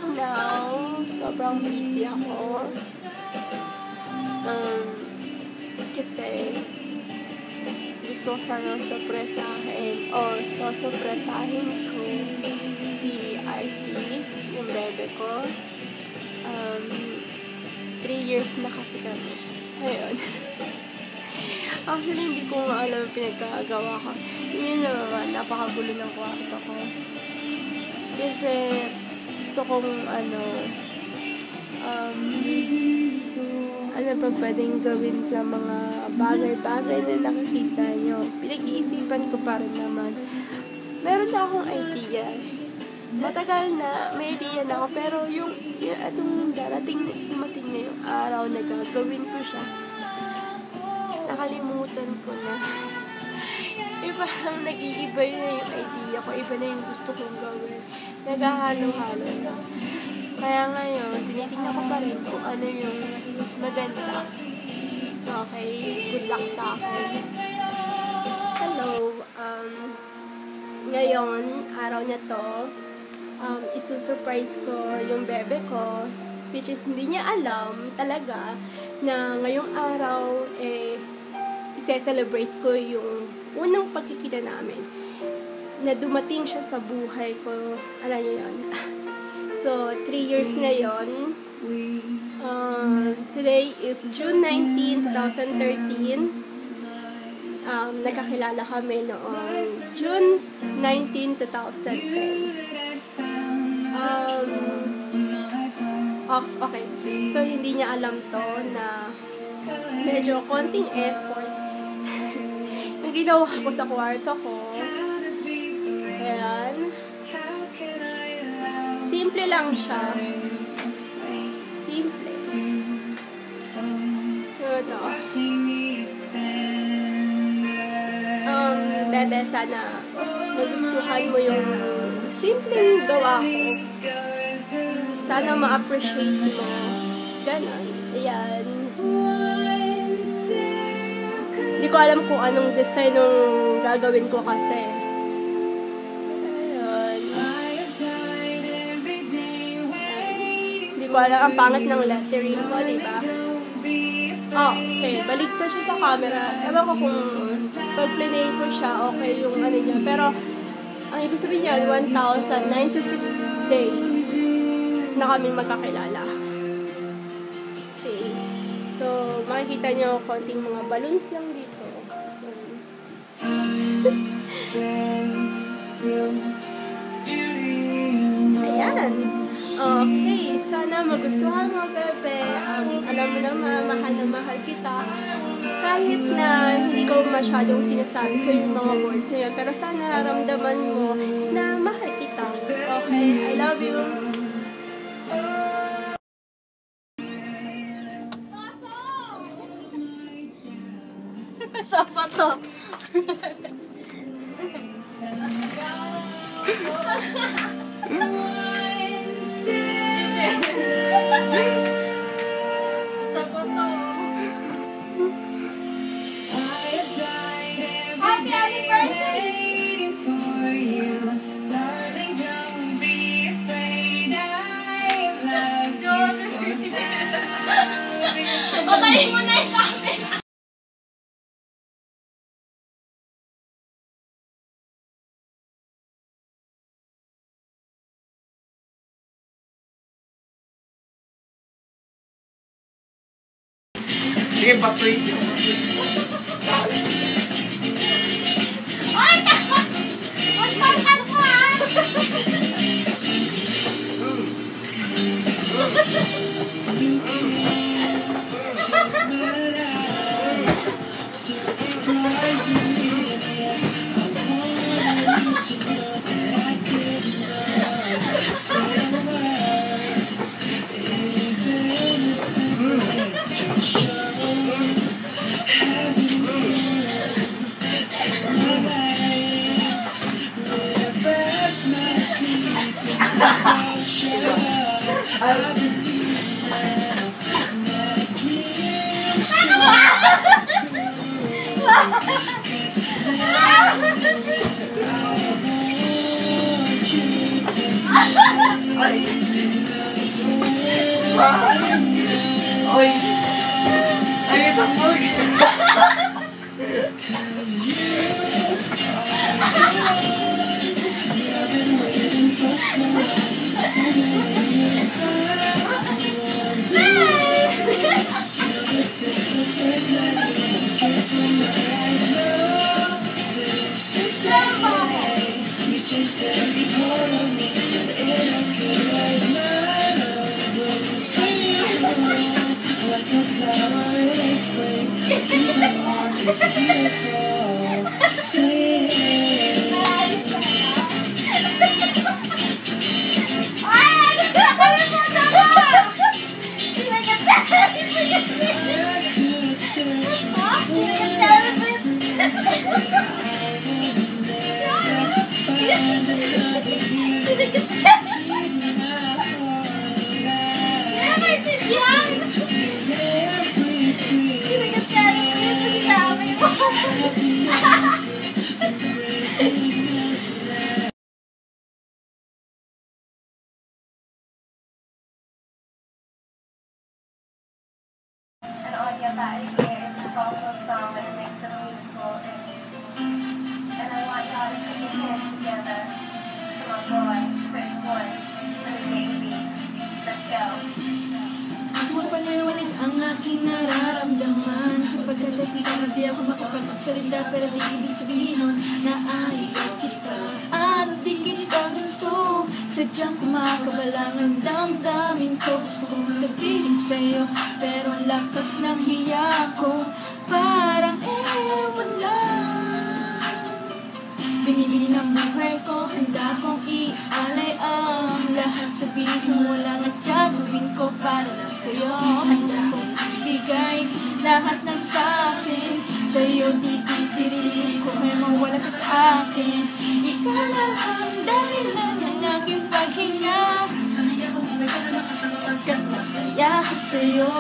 right now, sobrang busy ako. Kasi gusto ko sanang sorpresahin or sosorpresahin ko si RC, yung bebe ko. 3 years na kasi kami. Ayun. Actually, hindi ko nga alam pinagkagawa ko. Yun naman, napakagulo ng kwarto ko. Kasi, gusto kong, ano pa pwedeng gawin sa mga bagay-bagay na nakikita nyo. Pinag-iisipan ko pa rin naman. Meron na akong idea. Matagal na, may idea na ako, pero yung atong dumating na yung araw na gagawin ko siya, nakalimutan ko na. Parang nag-iiba na yung idea ko, iba na yung gusto kong gawin. Naghahalo-halo na. Kaya ngayon, tinitingnan ko pa rin kung ano yung mas maganda. Okay, good luck sa akin. Hello, ngayon, araw na to, isusurprise ko yung bebe ko, which is hindi niya alam talaga na ngayong araw, ise-celebrate ko yung unang pagkikita namin. Na dumating siya sa buhay ko, alam niyo yun. So, 3 years na yun. Today is June 19, 2013. Nagkakilala kami noong June 19, 2010. Okay. So, hindi niya alam to na medyo konting effort yung ginawa ko sa kwarto ko. Ayan. Simple lang siya. Simple. Ito. Bebe, sana magustuhan mo yung simpleng gawa ko. Sana ma-appreciate mo. Ganon. Ayan. Hindi ko alam kung anong design yung gagawin ko kasi. Ko alam, ang pangit ng lettering ko, diba? Oh, okay. Baligtad siya sa camera. Ewan ko kung pag-play ko siya, okay yung ano niya. Pero, ang ibig sabihin niya, 1,096 days na kami magkakilala. Okay. So, makikita niyo konting mga balloons lang dito. Ayan. Okay, sana magustuhan mo, bebe. Alam mo na mahal na mahal kita. Kahit na hindi ko masyadong sinasabi sa yung mga words na yun, pero sana nararamdaman mo na mahal kita. Okay, I love you. Sapa to. Happy anniversary for you, darling. Don't be afraid. I love you. Patayin mo na yung camera. Sige, batoy. Ay, takot! Magpapag mo, ha? Ay! And Anya back here to follow the song and make them musical. And I want y'all to put your hands together to my boy, Chris Boy, for the baby. Let's go. Mapanawanig ang aking nararamdaman Kapagkat di ako makapagsalita Pero di ibig sabihin nun na ayaw kita At di kita gusto Sadyang kumakabalang ang damdamin ko Gusto kong sabihin sa'yo Pero ang lakas ng hiya ko Parang ewan lang Binibili ng buhay ko Handa kong ialay ang lahat Sabihin mo lang at gagawin ko para lang sa'yo Handa kong ibigay lahat ng sa'kin Sa'yo titiriin ko kaya mawala ka sa akin Ikaw lang ang dahilan ng aking paghinga Pagkat masaya ko sa'yo